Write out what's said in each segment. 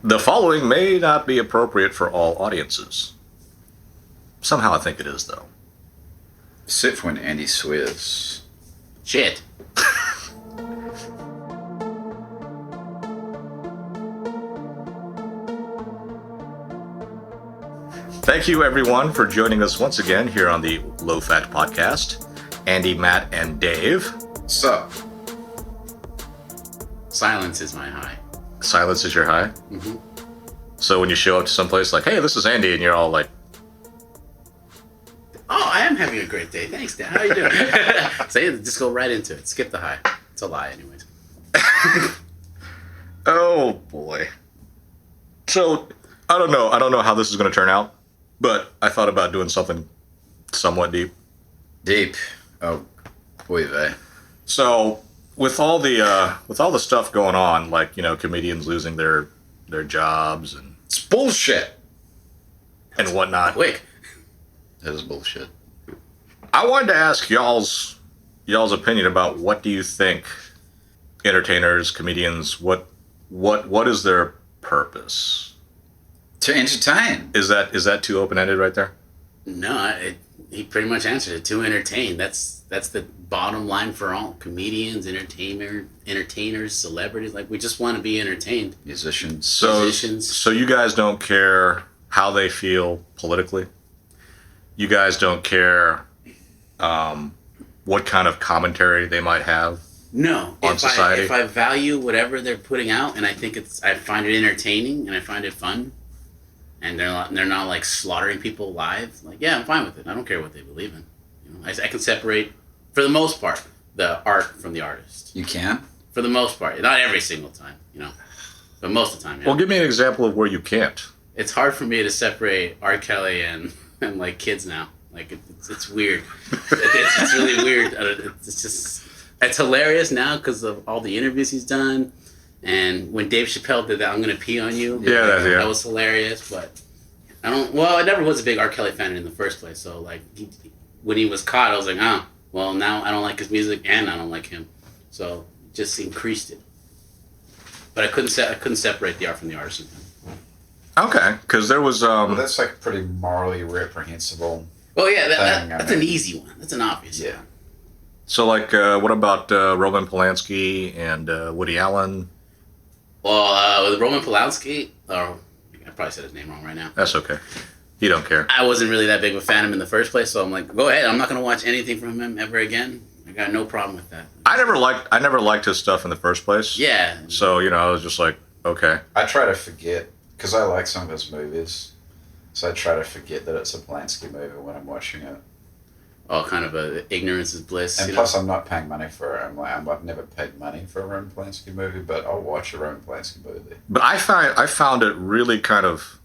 The following may not be appropriate for all audiences. Somehow I think it is, though. Except when Andy swears. Shit. Thank you, everyone, for joining us once again here on the Low Fat Podcast. Andy, Matt, and Dave. Sup? Silence is my high. Silence is your high? Mm-hmm. So when you show up to someplace like, hey, this is Andy, and you're all like, oh, I am having a great day. Thanks, Dad. How you doing? So yeah, just go right into it. Skip the high. It's a lie, anyways. oh, boy. So, I don't know how this is going to turn out, but I thought about doing something somewhat deep. Deep. Oh, boy, vey. So, with all the stuff going on, like, comedians losing their jobs and It's bullshit. and whatnot. Quick. That is bullshit. I wanted to ask y'all's opinion about what do you think entertainers, comedians, what is their purpose? To entertain. Is that too open-ended right there? No, he pretty much answered it. To entertain. That's the bottom line for all. Comedians, entertainers, celebrities. Like, we just want to be entertained. Musicians. Musicians. So you guys don't care how they feel politically? You guys don't care what kind of commentary they might have? No. On society? If I value whatever they're putting out, and I find it entertaining and I find it fun, and they're not like slaughtering people live, like, yeah, I'm fine with it. I don't care what they believe in. I can separate, for the most part, the art from the artist. You can? For the most part, not every single time, but most of the time. Yeah. Well, give me an example of where you can't. It's hard for me to separate R. Kelly and like kids now. Like, it's weird. It's really weird. It's hilarious now because of all the interviews he's done. And when Dave Chappelle did that, I'm Gonna Pee on You. Yeah. That was hilarious. But I never was a big R. Kelly fan in the first place. So, like, when he was caught, I was like, well, now I don't like his music and I don't like him. So, just increased it. But I couldn't separate the art from the artist. Okay, because there was Well, that's like pretty morally reprehensible. Well, yeah, that's an easy one. That's an obvious one. So, like, what about Roman Polanski and Woody Allen? Well, with Roman Polanski, I probably said his name wrong right now. That's okay. You don't care. I wasn't really that big of a fan of him in the first place, so I'm like, go ahead. I'm not going to watch anything from him ever again. I got no problem with that. I never liked his stuff in the first place. Yeah. So, I was just like, okay. I try to forget, because I like some of his movies, so I try to forget that it's a Polanski movie when I'm watching it. Oh, kind of ignorance is bliss. And plus, I'm not paying money for it. I've never paid money for a Roman Polanski movie, but I'll watch a Roman Polanski movie. But I found it really kind of,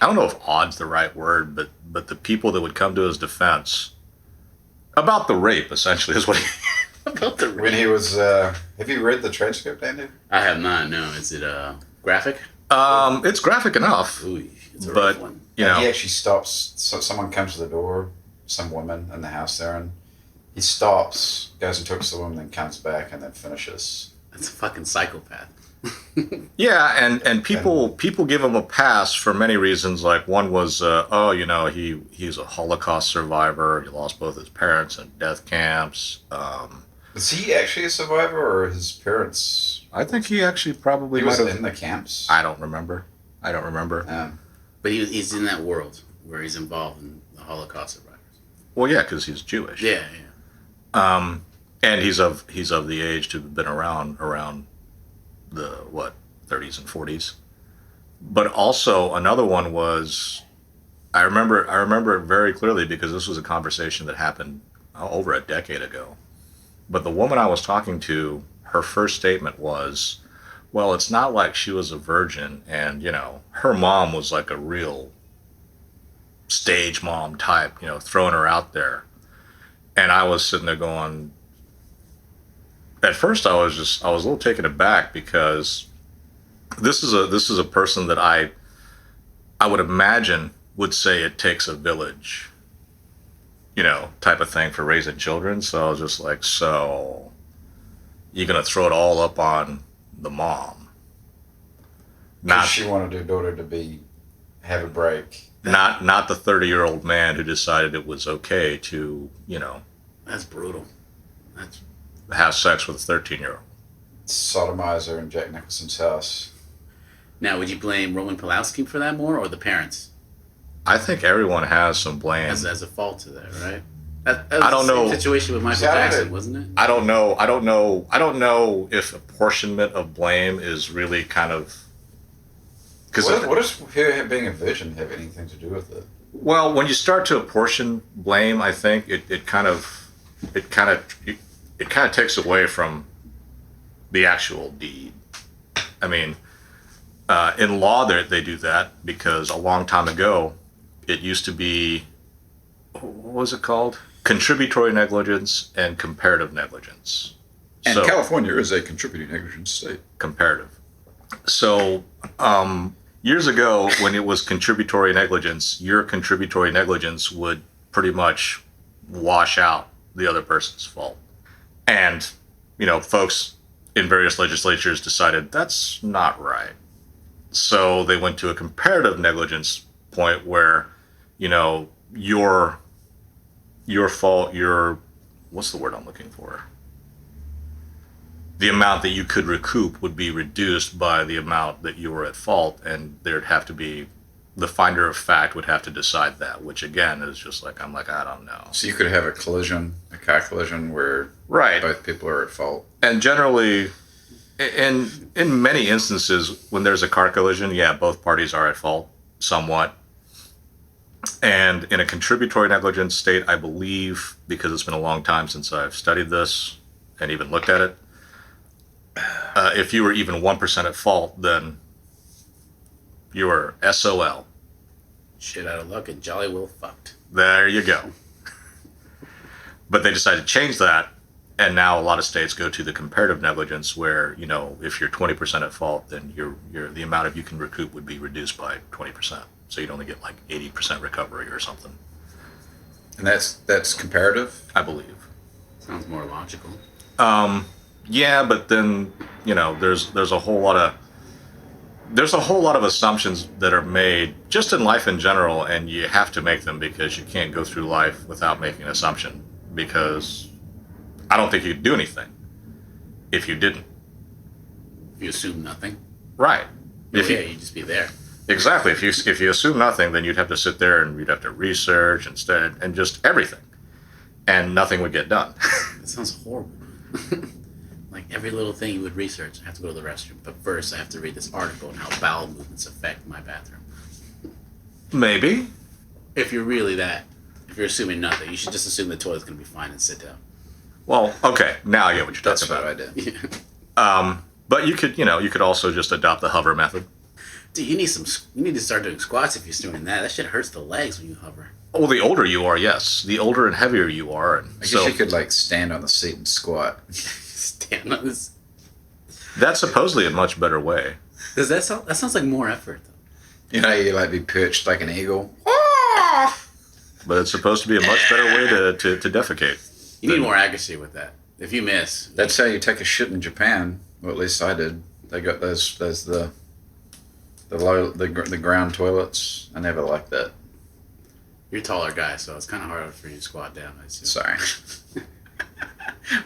I don't know if odd's the right word, but the people that would come to his defense about the rape, essentially, is what he... About the rape. When he was, have you read the transcript, Andy? I have not, no. Is it graphic? It's graphic enough. Ooh, it's a but, rough one. He actually stops, so someone comes to the door, some woman in the house there, and he stops, goes and talks to the woman, then comes back, and then finishes. That's a fucking psychopath. Yeah, and people give him a pass for many reasons. Like, one was, he's a Holocaust survivor. He lost both his parents in death camps. Is he actually a survivor, or his parents? I think he actually probably He was might have... in the camps. I don't remember. But he's in that world where he's involved in the Holocaust survivors. Well, yeah, because he's Jewish. Yeah. And he's of the age to have been around the 30s and 40s. But also another one was, I remember it very clearly because this was a conversation that happened over a decade ago. But the woman I was talking to, her first statement was, well, it's not like she was a virgin and, her mom was like a real stage mom type, throwing her out there. And I was sitting there going, at first I was a little taken aback because this is a person that I would imagine would say it takes a village, type of thing for raising children. So I was just like, so you're going to throw it all up on the mom. Not she wanted her daughter to have a break. not the 30-year-old man who decided it was okay to, That's brutal. That's have sex with a 13-year-old. Sodomize her in Jack Nicholson's house. Now, would you blame Roman Polanski for that more, or the parents I think everyone has some blame. as a fault to that, right? That was I don't the same know. situation with Michael Jackson, wasn't it? I don't know if apportionment of blame is really kind of because What does her being a virgin have anything to do with it? well, when you start to apportion blame, I think it kind of takes away from the actual deed. I mean, in law, they do that because a long time ago, it used to be, what was it called? Contributory negligence and comparative negligence. And So, California is a contributing negligence state. comparative. So, years ago, when it was contributory negligence, your contributory negligence would pretty much wash out the other person's fault. And, folks in various legislatures decided that's not right. So they went to a comparative negligence point where, your fault, what's the word I'm looking for? The amount that you could recoup would be reduced by the amount that you were at fault, and there'd have to be the finder of fact would have to decide that, which again is just like I don't know. So you could have a car collision where Right. both people are at fault. And generally, in many instances, when there's a car collision, yeah, both parties are at fault somewhat. And in a contributory negligence state, I believe, because it's been a long time since I've studied this and even looked at it, if you were even 1% at fault, then you were SOL. Shit out of luck and jolly well fucked. There you go. But they decided to change that, and now a lot of states go to the comparative negligence, where if you're 20% at fault, then the amount of you can recoup would be reduced by 20%. So you'd only get like 80% recovery or something. And that's comparative? I believe. Sounds more logical. Yeah, but then there's a whole lot of assumptions that are made just in life in general, and you have to make them because you can't go through life without making an assumption. Because I don't think you could do anything if you didn't. If you assume nothing, Right. you'd just be there. Exactly. If you assume nothing, then you'd have to sit there and you'd have to research instead and just everything, and nothing would get done. That sounds horrible. Like every little thing you would research, I have to go to the restroom. But first, I have to read this article on how bowel movements affect my bathroom. Maybe. If you're assuming nothing, you should just assume the toilet's going to be fine and sit down. Well, okay. Now I get what you're That's talking what about. I did. But you could also just adopt the hover method. Dude, you need to start doing squats if you're doing that. That shit hurts the legs when you hover. Well, the older you are, yes, the older and heavier you are, and I guess so you could stand on the seat and squat. Stand on this. that's supposedly a much better way. Does that sound? That sounds like more effort though. You be perched like an eagle. But it's supposed to be a much better way to defecate. You need more accuracy with that. If you miss, That's how you take a shit in Japan. Well, at least I did. They got those the ground toilets. I never liked that. you're a taller guy, so it's kind of hard for you to squat down. I assume. Sorry.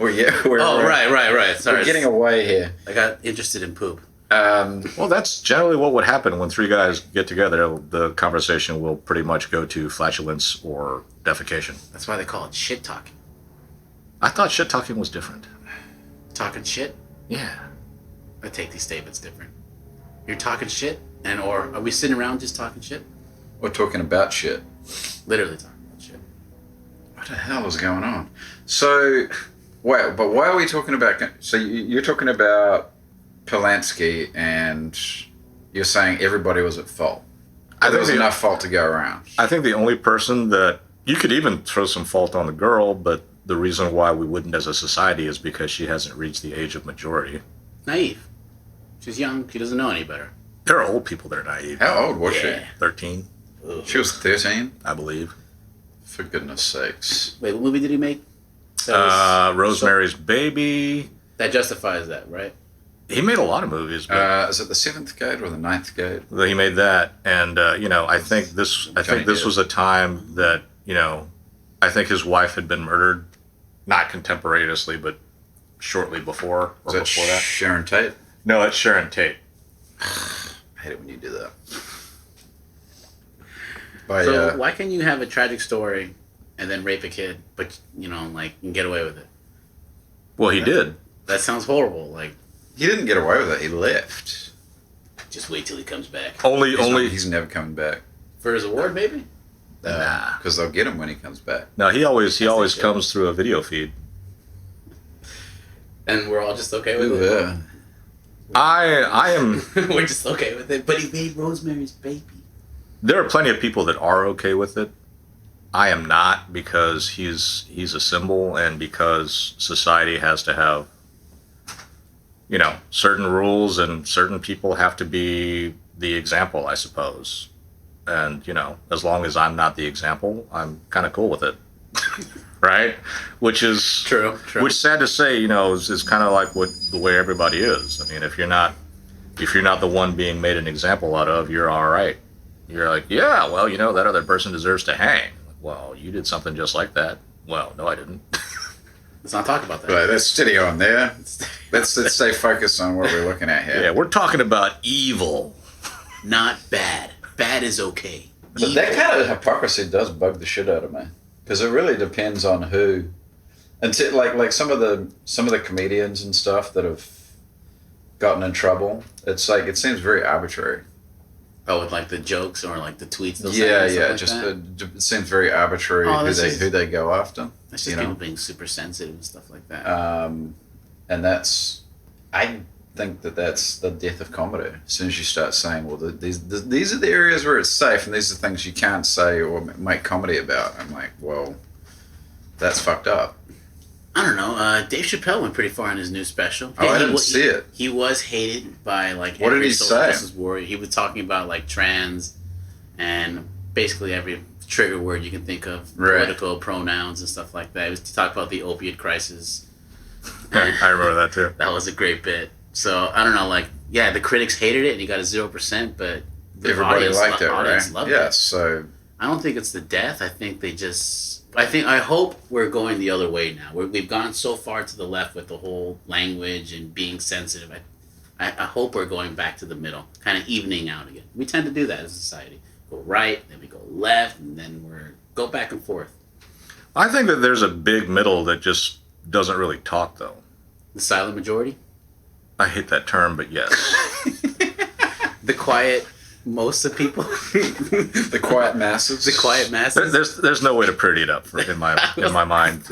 we're Right. Sorry, we're getting away here. I got interested in poop. Well, that's generally what would happen when three guys get together. The conversation will pretty much go to flatulence or defecation. That's why they call it shit talking. I thought shit talking was different. Talking shit. Yeah. I take these statements different. You're talking shit, or are we sitting around just talking shit? We're talking about shit. Literally talking about shit. What the hell is going on? So, wait, but why are we talking about... So you're talking about Polanski, and you're saying everybody was at fault. There was enough fault to go around. I think the only person that... You could even throw some fault on the girl, but the reason why we wouldn't as a society is because she hasn't reached the age of majority. Naive. She's young. She doesn't know any better. There are old people that are naive. How old was Yeah. 13, Ugh. she? She was 13? I believe. For goodness sakes. Wait, what movie did he make? That Rosemary's Baby. that justifies that, right? He made a lot of movies, but Is it the Seventh Gate or the Ninth Gate? he made that, and I think this was a time that I think his wife had been murdered, not contemporaneously, but shortly before or Is before that. Sharon Tate? No, it's Sharon Tate. I hate it when you do that. So why can't you have a tragic story and then rape a kid, but and get away with it? Well, he did. That sounds horrible. Like, he didn't get away with it. He left. just wait till he comes back He's never coming back. for his award, maybe. Nah. Because they'll get him when he comes back. No, he always good. comes through a video feed. And we're all just okay with Ooh, it. yeah. I am. We're just okay with it. But he made Rosemary's Baby. There are plenty of people that are okay with it. I am not, because he's a symbol, and because society has to have certain rules, and certain people have to be the example, I suppose. And as long as I'm not the example, I'm kind of cool with it. Right? Which is True. Which, sad to say, is kind of like the way everybody is. I mean, if you're not the one being made an example out of, you're all right. You're like, yeah, well, that other person deserves to hang. Well, you did something just like that. Well, no, I didn't. Let's not talk about that. Right, let's steady on there. Let's stay focused on what we're looking at here. Yeah, we're talking about evil. Not bad. Bad is okay. But that kind of hypocrisy does bug the shit out of me, because it really depends on who. And like some of the comedians and stuff that have gotten in trouble, it's like it seems very arbitrary. Oh, with like the jokes or like the tweets they'll Yeah, say. yeah. Like Just that? it seems very arbitrary who they go after. That's just people being super sensitive and stuff like that. And I think that's the death of comedy. As soon as you start saying, well, these are the areas where it's safe, and these are things you can't say or make comedy about. I'm like, well, that's fucked up. I don't know. Dave Chappelle went pretty far in his new special. Oh, I didn't see it. He was hated by like what every did he social say? justice warrior. He was talking about like trans and basically every trigger word you can think of, Right. political pronouns and stuff like that. He was to talk about the opiate crisis. I remember that too. That was a great bit. So I don't know, like, yeah, the critics hated it and he got a 0%, but the Everybody liked it, audience right? loved Yeah. it. So I don't think it's the death. I think I hope we're going the other way now. We've gone so far to the left with the whole language and being sensitive. I hope we're going back to the middle, kind of evening out again. We tend to do that as a society. Go right, then we go left, and then go back and forth. I think that there's a big middle that just doesn't really talk, though. The silent majority? I hate that term, but yes. The quiet most of people? the quiet masses. The quiet masses? There's no way to pretty it up in my mind.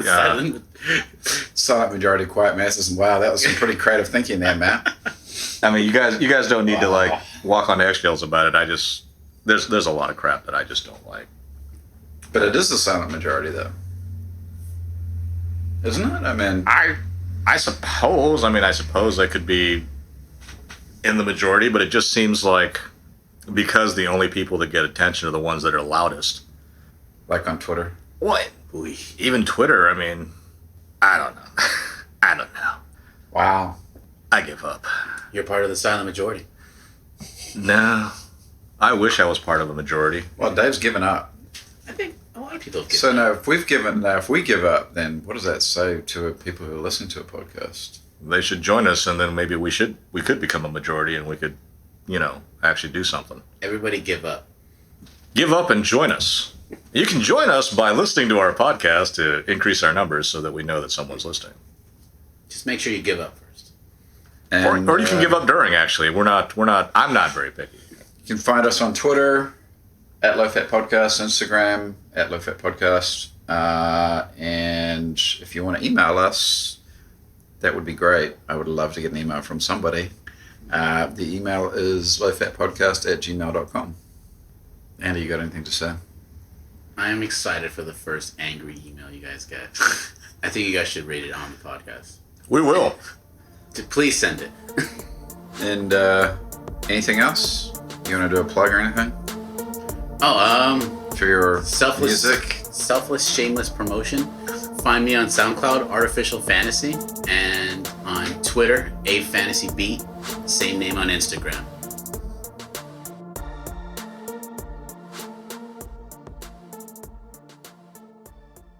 Silent majority, quiet masses. And wow, that was some pretty creative thinking there, Matt. I mean, you guys don't need to like walk on eggshells about it. There's a lot of crap that I just don't like. But it is the silent majority, though, isn't it? I mean, I suppose. I mean, I suppose they could be in the majority, but it just seems like because the only people that get attention are the ones that are loudest. like on Twitter. What? Even Twitter. I mean, I don't know. I don't know. Wow. I give up. You're part of the silent majority. No. I wish I was part of a majority. Well, Dave's given up. I think a lot of people have given So up. now, if we give up, then what does that say to people who are listening to a podcast? They should join us, and then maybe we could become a majority, and we could, actually do something. Everybody give up. Give up and join us. You can join us by listening to our podcast to increase our numbers so that we know that someone's listening. Just make sure you give up first. And, Or you can give up during, actually. I'm not very picky. You can find us on Twitter at Low Fat Podcast, Instagram at Low Fat Podcast. And if you want to email us, that would be great. I would love to get an email from somebody. The email is lowfatpodcast@gmail.com. Andy, you got anything to say? I am excited for the first angry email you guys get. I think you guys should rate it on the podcast. We will. Please send it. And anything else? You want to do a plug or anything for your music? Selfless, shameless promotion. Find me on SoundCloud, Artificial Fantasy, and on Twitter. Twitter, A Fantasy Beat, same name on Instagram.